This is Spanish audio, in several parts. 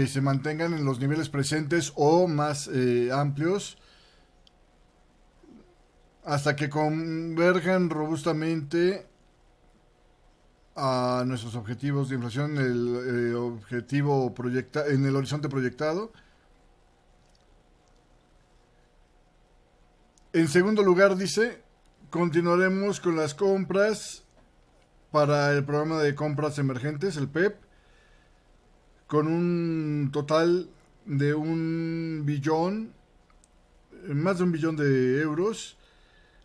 que se mantengan en los niveles presentes o más amplios hasta que converjan robustamente a nuestros objetivos de inflación, el objetivo en el horizonte proyectado. En segundo lugar, dice, continuaremos con las compras para el programa de compras emergentes, el PEP, con un total de más de 1 billón de euros.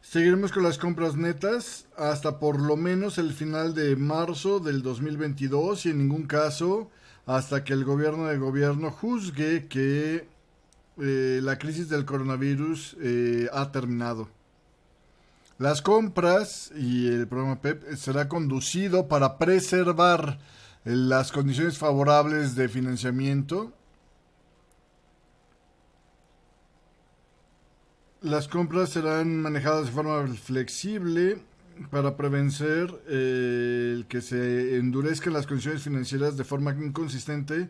Seguiremos con las compras netas hasta por lo menos el final de marzo del 2022 y en ningún caso hasta que el gobierno juzgue que la crisis del coronavirus ha terminado. Las compras y el programa PEP será conducido para preservar las condiciones favorables de financiamiento. Las compras serán manejadas de forma flexible para prevenir el que se endurezcan las condiciones financieras de forma inconsistente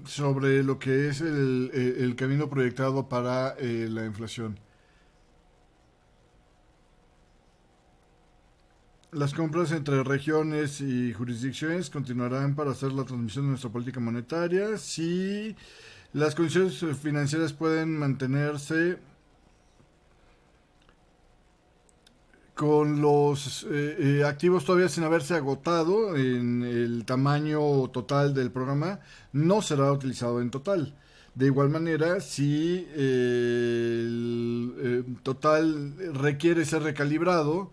sobre lo que es el camino proyectado para la inflación. Las compras entre regiones y jurisdicciones continuarán para hacer la transmisión de nuestra política monetaria. Si las condiciones financieras pueden mantenerse con los activos todavía sin haberse agotado en el tamaño total del programa, no será utilizado en total. De igual manera, si el total requiere ser recalibrado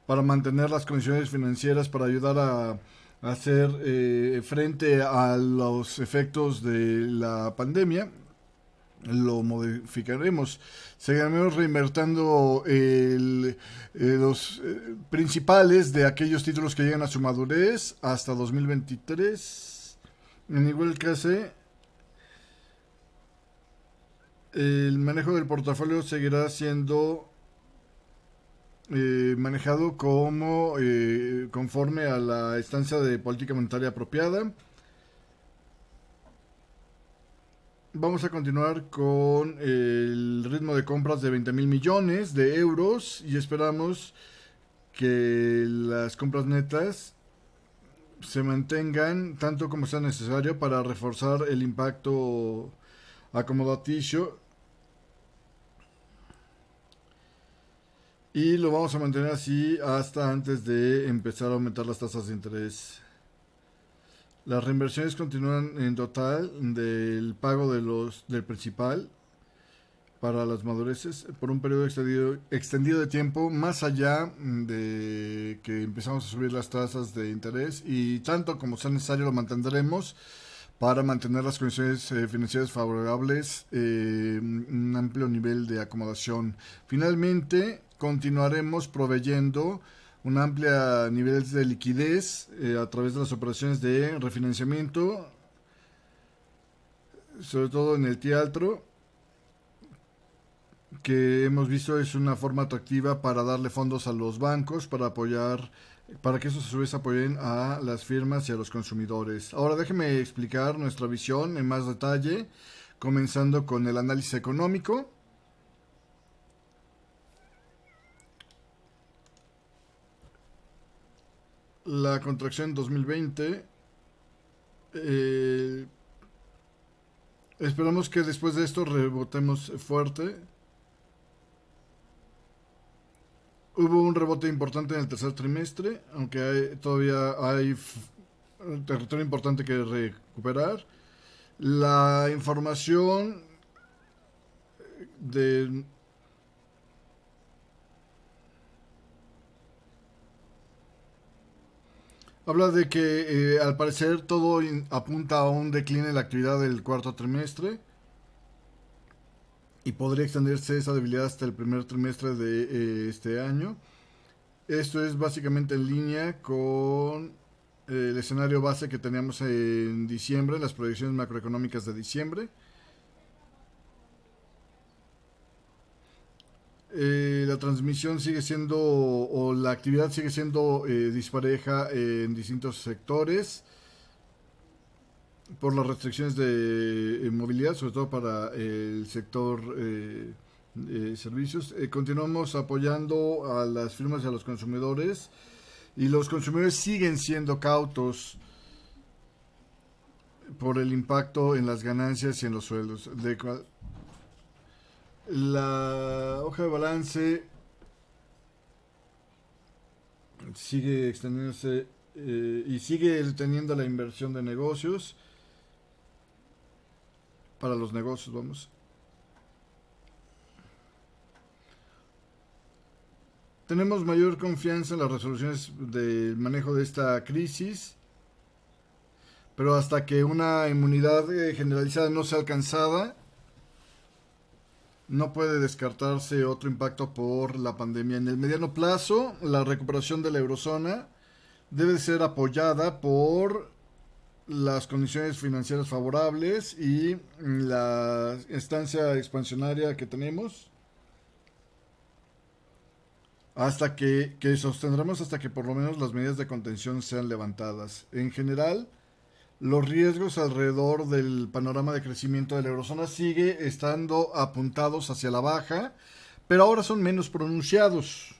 para mantener las condiciones financieras para ayudar a hacer frente a los efectos de la pandemia, lo modificaremos. Seguiremos reinvertiendo los principales de aquellos títulos que llegan a su madurez hasta 2023. En igual caso, el manejo del portafolio seguirá siendo manejado conforme a la estancia de política monetaria apropiada. Vamos a continuar con el ritmo de compras de 20,000 millones de euros y esperamos que las compras netas se mantengan tanto como sea necesario para reforzar el impacto acomodaticio, y lo vamos a mantener así hasta antes de empezar a aumentar las tasas de interés. Las reinversiones continúan en total del pago del principal para las madureces por un periodo extendido de tiempo más allá de que empezamos a subir las tasas de interés, y tanto como sea necesario lo mantendremos para mantener las condiciones financieras favorables, un amplio nivel de acomodación. Finalmente, continuaremos proveyendo un amplio nivel de liquidez a través de las operaciones de refinanciamiento, sobre todo en el TLTRO, que hemos visto es una forma atractiva para darle fondos a los bancos para que esos a su vez apoyen a las firmas y a los consumidores. Ahora déjeme explicar nuestra visión en más detalle, comenzando con el análisis económico. La contracción en 2020, esperamos que después de esto rebotemos fuerte. Hubo un rebote importante en el tercer trimestre, aunque todavía hay territorio importante que recuperar. La información de habla de que al parecer todo apunta a un decline en la actividad del cuarto trimestre y podría extenderse esa debilidad hasta el primer trimestre de este año. Esto es básicamente en línea con el escenario base que teníamos en diciembre, las proyecciones macroeconómicas de diciembre. la transmisión sigue siendo, o la actividad sigue siendo dispareja en distintos sectores por las restricciones de movilidad, sobre todo para el sector servicios. Continuamos apoyando a las firmas y a los consumidores, y los consumidores siguen siendo cautos por el impacto en las ganancias y en los sueldos. La hoja de balance sigue extendiéndose y sigue teniendo la inversión de negocios para los negocios, vamos. Tenemos mayor confianza en las resoluciones del manejo de esta crisis, pero hasta que una inmunidad generalizada no sea alcanzada, no puede descartarse otro impacto por la pandemia. En el mediano plazo, la recuperación de la eurozona debe ser apoyada por las condiciones financieras favorables y la estancia expansionaria que tenemos, que sostendremos hasta que por lo menos las medidas de contención sean levantadas. En general, los riesgos alrededor del panorama de crecimiento de la eurozona sigue estando apuntados hacia la baja, pero ahora son menos pronunciados.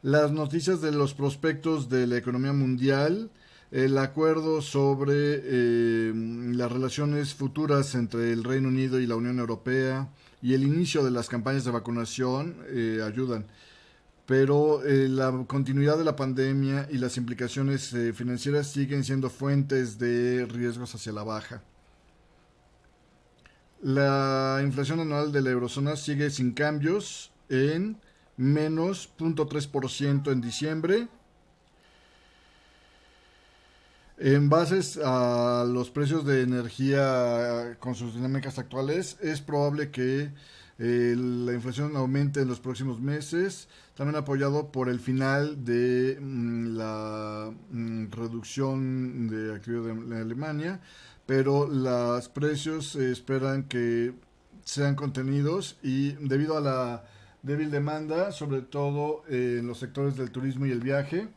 Las noticias de los prospectos de la economía mundial, el acuerdo sobre las relaciones futuras entre el Reino Unido y la Unión Europea y el inicio de las campañas de vacunación ayudan. Pero la continuidad de la pandemia y las implicaciones financieras siguen siendo fuentes de riesgos hacia la baja. La inflación anual de la eurozona sigue sin cambios en menos 0.3% en diciembre. En bases a los precios de energía con sus dinámicas actuales, es probable que la inflación aumente en los próximos meses, también apoyado por el final de la reducción de actividad en Alemania, pero los precios se esperan que sean contenidos y debido a la débil demanda, sobre todo en los sectores del turismo y el viaje,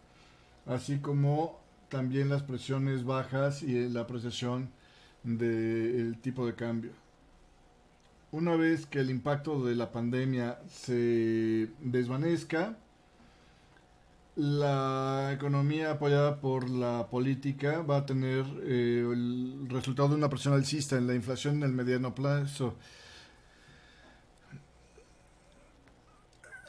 así como también las presiones bajas y la apreciación del tipo de cambio. Una vez que el impacto de la pandemia se desvanezca, la economía apoyada por la política va a tener el resultado de una presión alcista en la inflación en el mediano plazo.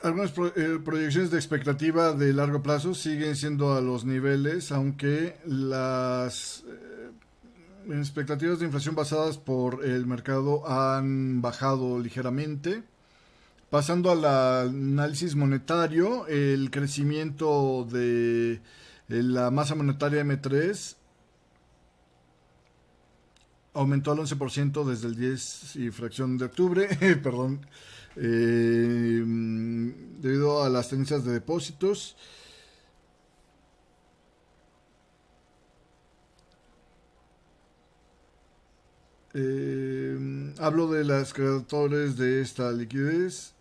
Algunas proyecciones de expectativa de largo plazo siguen siendo a los niveles, aunque las expectativas de inflación basadas por el mercado han bajado ligeramente. Pasando al análisis monetario, el crecimiento de la masa monetaria M3 aumentó al 11% desde el 10 y fracción de octubre, perdón, debido a las tendencias de depósitos. Hablo de las creadores de esta liquidez.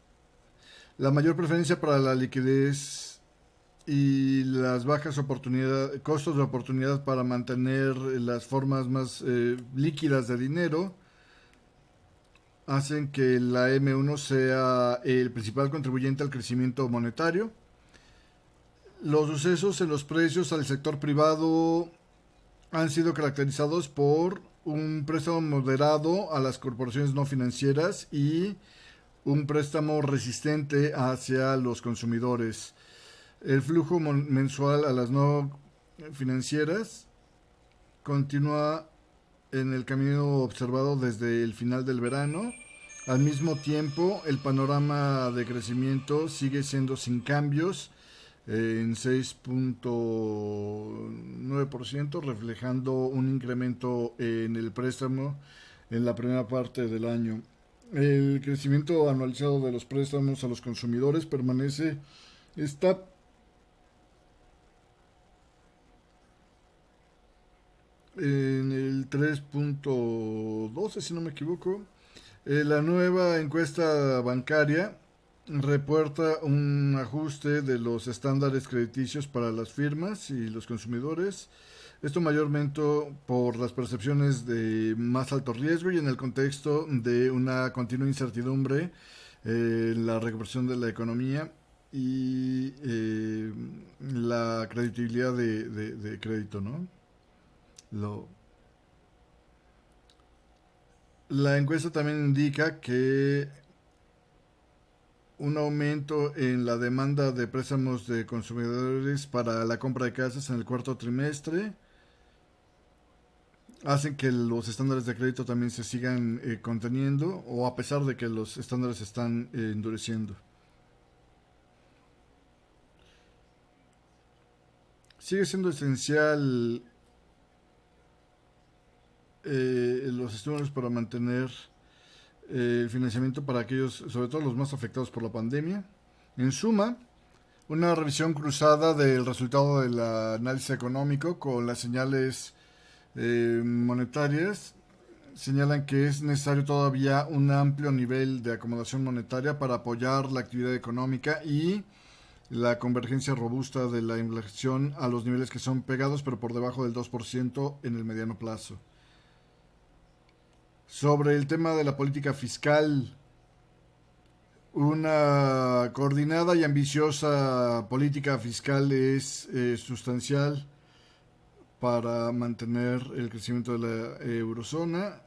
La mayor preferencia para la liquidez y las bajas costos de oportunidad para mantener las formas más líquidas de dinero hacen que la M1 sea el principal contribuyente al crecimiento monetario. Los sucesos en los precios al sector privado han sido caracterizados por un préstamo moderado a las corporaciones no financieras y un préstamo resistente hacia los consumidores. El flujo mensual a las no financieras continúa en el camino observado desde el final del verano. Al mismo tiempo, el panorama de crecimiento sigue siendo sin cambios en 6.9%, reflejando un incremento en el préstamo en la primera parte del año. El crecimiento anualizado de los préstamos a los consumidores está en el 3.12, si no me equivoco. La nueva encuesta bancaria reporta un ajuste de los estándares crediticios para las firmas y los consumidores. Esto mayormente por las percepciones de más alto riesgo y en el contexto de una continua incertidumbre en la recuperación de la economía y la credibilidad de crédito, ¿no? Lo, la encuesta también indica que un aumento en la demanda de préstamos de consumidores para la compra de casas en el cuarto trimestre hacen que los estándares de crédito también se sigan conteniendo o a pesar de que los estándares se están endureciendo. Sigue siendo esencial los estímulos para mantener el financiamiento para aquellos, sobre todo los más afectados por la pandemia. En suma, una revisión cruzada del resultado del análisis económico con las señales monetarias señalan que es necesario todavía un amplio nivel de acomodación monetaria para apoyar la actividad económica y la convergencia robusta de la inflación a los niveles que son pegados pero por debajo del 2% en el mediano plazo. Sobre el tema de la política fiscal, una coordinada y ambiciosa política fiscal es sustancial para mantener el crecimiento de la eurozona.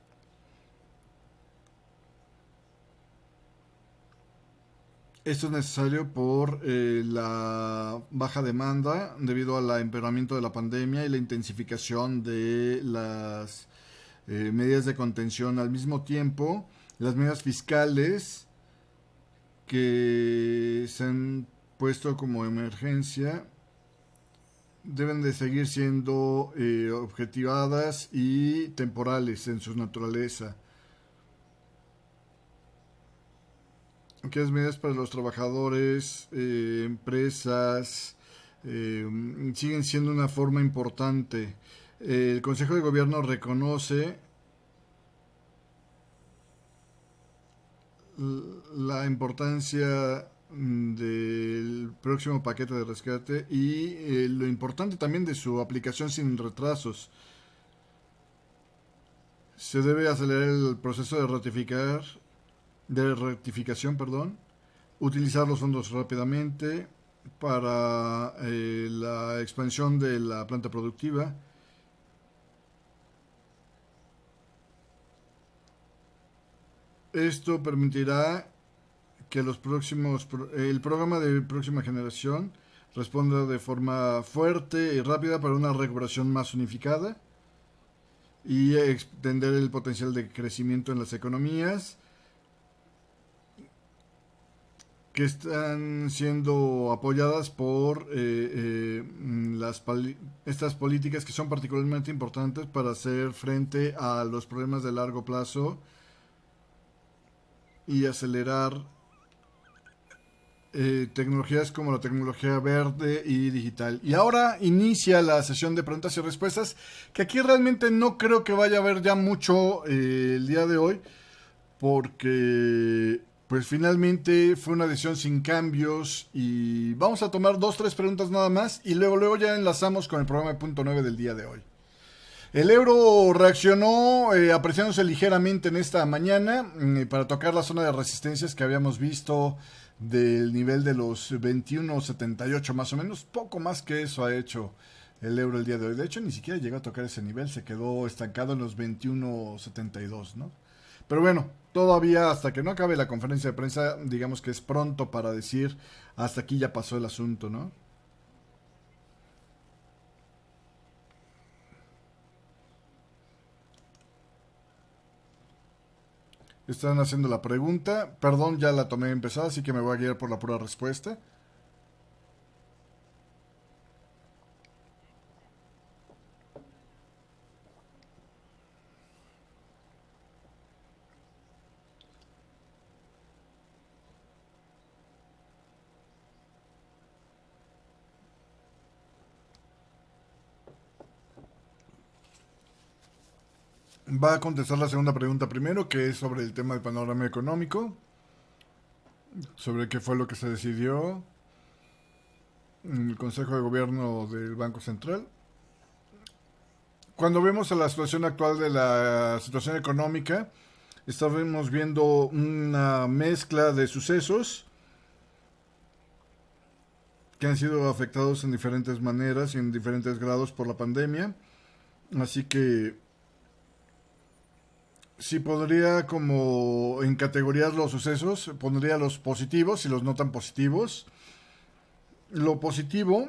Esto es necesario por la baja demanda debido al empeoramiento de la pandemia y la intensificación de las medidas de contención. Al mismo tiempo, las medidas fiscales que se han puesto como emergencia deben de seguir siendo objetivadas y temporales en su naturaleza. Aquellas medidas para los trabajadores, empresas, siguen siendo una forma importante. El Consejo de Gobierno reconoce la importancia del próximo paquete de rescate y lo importante también de su aplicación sin retrasos. Se debe acelerar el proceso de rectificación, perdón, utilizar los fondos rápidamente para la expansión de la planta productiva. Esto permitirá que el programa de próxima generación responda de forma fuerte y rápida para una recuperación más unificada y extender el potencial de crecimiento en las economías que están siendo apoyadas por estas políticas que son particularmente importantes para hacer frente a los problemas de largo plazo y acelerar tecnologías como la tecnología verde y digital. Y ahora inicia la sesión de preguntas y respuestas, que aquí realmente no creo que vaya a haber ya mucho el día de hoy, porque pues finalmente fue una decisión sin cambios y vamos a tomar dos, tres preguntas nada más y luego ya enlazamos con el programa de punto 9 del día de hoy. El euro reaccionó apreciándose ligeramente en esta mañana para tocar la zona de resistencias que habíamos visto del nivel de los 21.78 más o menos. Poco más que eso ha hecho el euro el día de hoy. De hecho, ni siquiera llegó a tocar ese nivel. Se quedó estancado en los 21.72, ¿no? Pero bueno, todavía hasta que no acabe la conferencia de prensa, digamos que es pronto para decir hasta aquí ya pasó el asunto, ¿no? Están haciendo la pregunta. Perdón, ya la tomé empezada, así que me voy a guiar por la pura respuesta. Va a contestar la segunda pregunta primero, que es sobre el tema del panorama económico. sobre qué fue lo que se decidió en el Consejo de Gobierno del Banco Central. Cuando vemos a la situación actual de la situación económica, estamos viendo una mezcla de sucesos que han sido afectados en diferentes maneras y en diferentes grados por la pandemia. Así que si podría como en categorías los sucesos, pondría los positivos y los no tan positivos. Lo positivo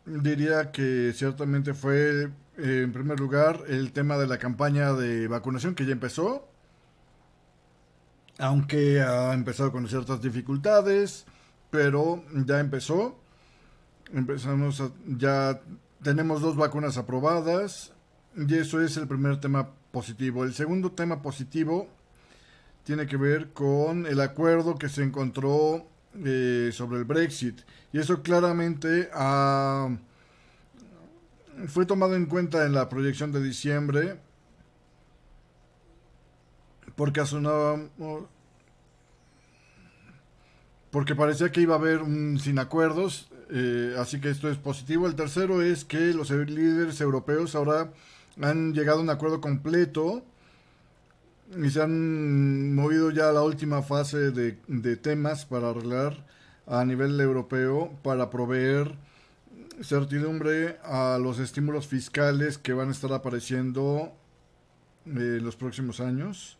diría que ciertamente fue, en primer lugar, el tema de la campaña de vacunación que ya empezó, aunque ha empezado con ciertas dificultades, pero ya empezó. Ya tenemos 2 vacunas aprobadas y eso es el primer tema positivo. El segundo tema positivo tiene que ver con el acuerdo que se encontró sobre el Brexit. Y eso claramente fue tomado en cuenta en la proyección de diciembre porque porque parecía que iba a haber un sin acuerdos, así que esto es positivo. El tercero es que los líderes europeos ahora han llegado a un acuerdo completo y se han movido ya a la última fase de temas para arreglar a nivel europeo para proveer certidumbre a los estímulos fiscales que van a estar apareciendo en los próximos años.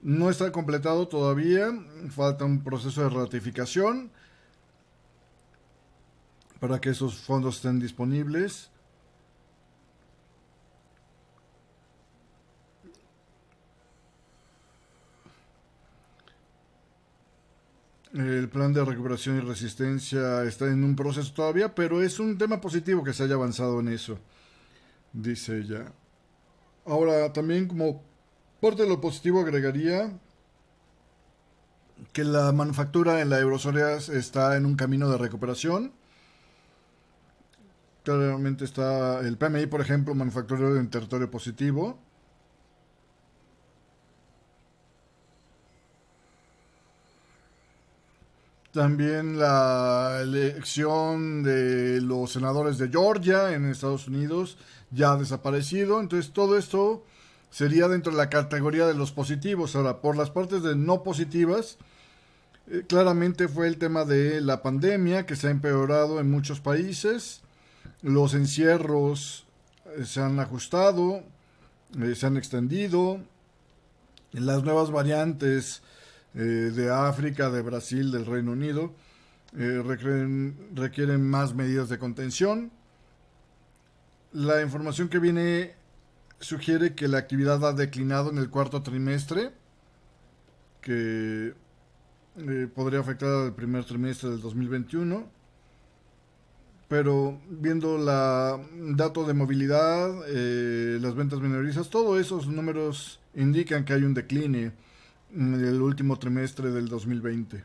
No está completado todavía, falta un proceso de ratificación para que esos fondos estén disponibles. El plan de recuperación y resistencia está en un proceso todavía, pero es un tema positivo que se haya avanzado en eso, dice ella. Ahora, también como parte de lo positivo agregaría que la manufactura en la eurozona está en un camino de recuperación. Claramente está el PMI, por ejemplo, manufacturero en territorio positivo. También la elección de los senadores de Georgia en Estados Unidos ya ha desaparecido. Entonces todo esto sería dentro de la categoría de los positivos. Ahora, por las partes de no positivas, claramente fue el tema de la pandemia que se ha empeorado en muchos países. Los encierros se han ajustado, se han extendido. Las nuevas variantes de África, de Brasil, del Reino Unido, requieren más medidas de contención. La información que viene sugiere que la actividad ha declinado en el cuarto trimestre, que podría afectar al primer trimestre del 2021. Pero viendo la dato de movilidad, las ventas minoristas, todos esos números indican que hay un decline en el último trimestre del 2020.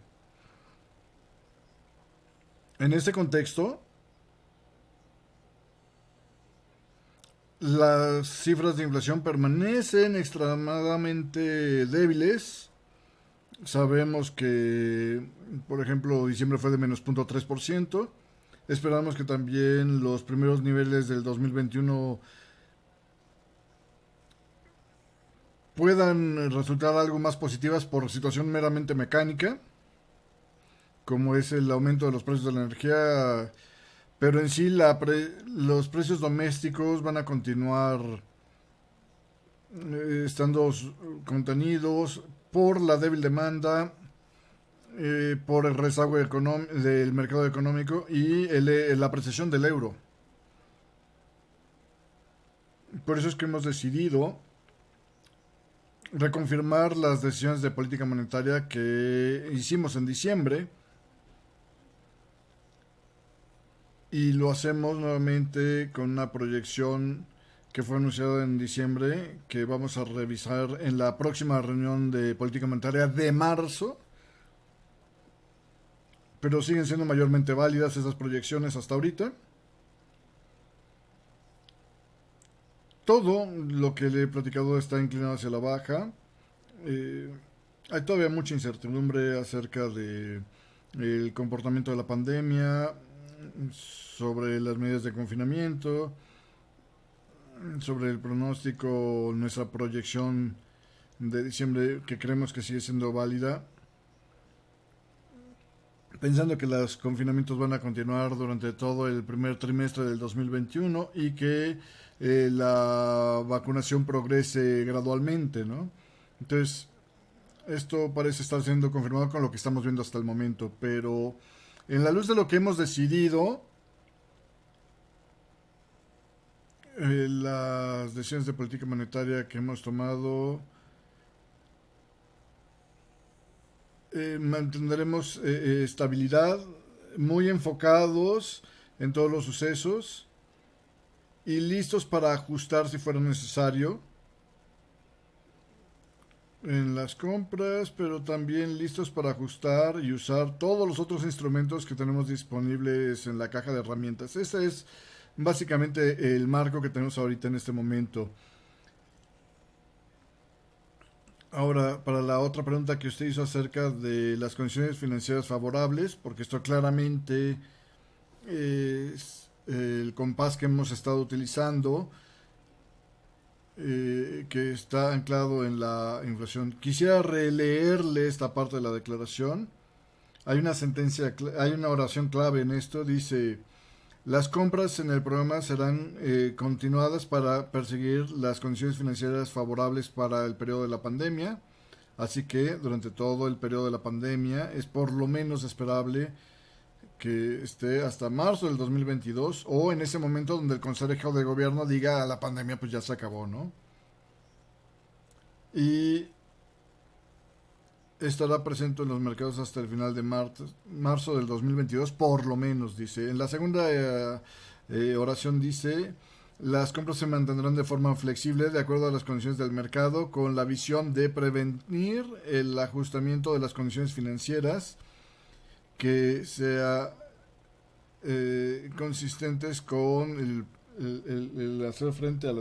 En este contexto, las cifras de inflación permanecen extremadamente débiles. Sabemos que, por ejemplo, diciembre fue de menos 0.3%. Esperamos que también los primeros niveles del 2021 puedan resultar algo más positivas por situación meramente mecánica, como es el aumento de los precios de la energía, pero en sí los precios domésticos van a continuar estando contenidos por la débil demanda, por el rezago del mercado económico y la apreciación del euro. Por eso es que hemos decidido reconfirmar las decisiones de política monetaria que hicimos en diciembre y lo hacemos nuevamente con una proyección que fue anunciada en diciembre que vamos a revisar en la próxima reunión de política monetaria de marzo, pero siguen siendo mayormente válidas esas proyecciones hasta ahorita. Todo lo que le he platicado está inclinado hacia la baja. Hay todavía mucha incertidumbre acerca de el comportamiento de la pandemia, sobre las medidas de confinamiento, sobre el pronóstico, nuestra proyección de diciembre que creemos que sigue siendo válida, pensando que los confinamientos van a continuar durante todo el primer trimestre del 2021 y que la vacunación progrese gradualmente, ¿no? Entonces, esto parece estar siendo confirmado con lo que estamos viendo hasta el momento, pero en la luz de lo que hemos decidido, las decisiones de política monetaria que hemos tomado, mantendremos estabilidad, muy enfocados en todos los sucesos y listos para ajustar si fuera necesario en las compras, pero también listos para ajustar y usar todos los otros instrumentos que tenemos disponibles en la caja de herramientas. Ese es básicamente el marco que tenemos ahorita en este momento. Ahora, para la otra pregunta que usted hizo acerca de las condiciones financieras favorables, porque esto claramente es el compás que hemos estado utilizando, que está anclado en la inflación. Quisiera releerle esta parte de la declaración. Hay una sentencia, hay una oración clave en esto. Dice: las compras en el programa serán continuadas para perseguir las condiciones financieras favorables para el periodo de la pandemia. Así que durante todo el periodo de la pandemia es por lo menos esperable que esté hasta marzo del 2022 o en ese momento donde el Consejo de Gobierno diga la pandemia pues ya se acabó, ¿no? Y estará presente en los mercados hasta el final de marzo del 2022, por lo menos, dice. En la segunda oración dice: las compras se mantendrán de forma flexible de acuerdo a las condiciones del mercado, con la visión de prevenir el ajustamiento de las condiciones financieras que sea consistentes con el hacer frente a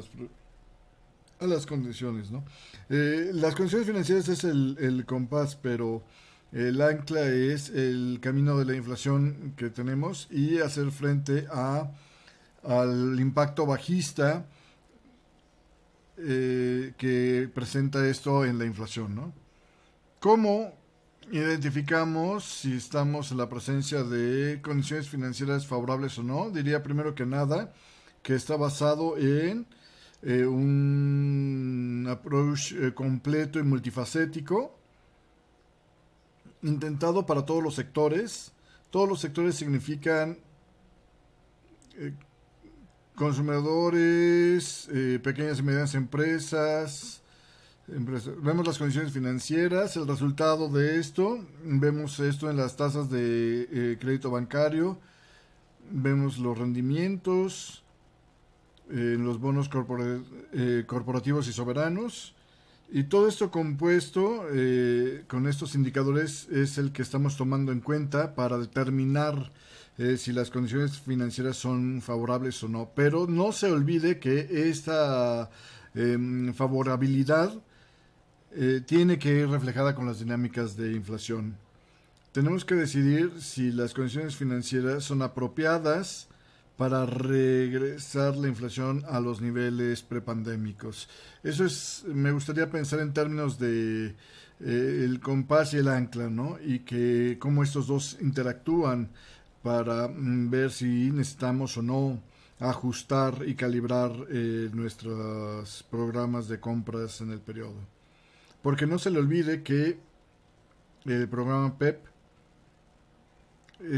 las condiciones, ¿no? Las condiciones financieras es el compás, pero el ancla es el camino de la inflación que tenemos y hacer frente al impacto bajista que presenta esto en la inflación, ¿no? ¿Cómo identificamos si estamos en la presencia de condiciones financieras favorables o no? Diría primero que nada que está basado en un approach completo y multifacético, intentado para todos los sectores. Todos los sectores significan eh, consumidores, pequeñas y medianas empresas. Vemos las condiciones financieras, el resultado de esto, vemos esto en las tasas de crédito bancario, vemos los rendimientos, en los bonos corporativos y soberanos. Y todo esto compuesto con estos indicadores es el que estamos tomando en cuenta para determinar si las condiciones financieras son favorables o no. Pero no se olvide que esta favorabilidad tiene que ir reflejada con las dinámicas de inflación. Tenemos que decidir si las condiciones financieras son apropiadas para regresar la inflación a los niveles prepandémicos. Eso es, me gustaría pensar en términos de el compás y el ancla, ¿no? Y que cómo estos dos interactúan para ver si necesitamos o no ajustar y calibrar nuestros programas de compras en el periodo. Porque no se le olvide que el programa PEP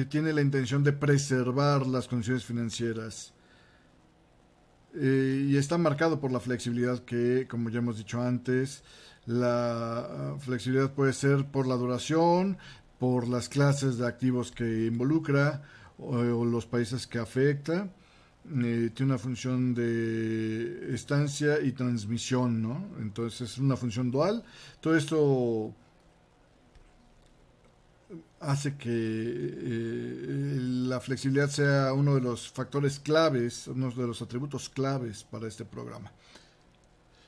tiene la intención de preservar las condiciones financieras y está marcado por la flexibilidad que, como ya hemos dicho antes, la flexibilidad puede ser por la duración, por las clases de activos que involucra o los países que afecta. Tiene una función de estancia y transmisión, ¿no? Entonces es una función dual. Todo esto hace que la flexibilidad sea uno de los factores claves, uno de los atributos claves para este programa.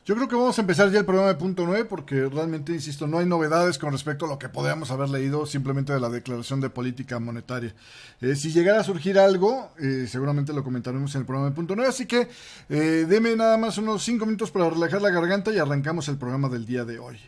Yo creo que vamos a empezar ya el programa de punto 9 porque realmente, insisto, no hay novedades con respecto a lo que podríamos haber leído simplemente de la declaración de política monetaria. Si llegara a surgir algo, seguramente lo comentaremos en el programa de punto 9, así que deme nada más unos 5 minutos para relajar la garganta y arrancamos el programa del día de hoy.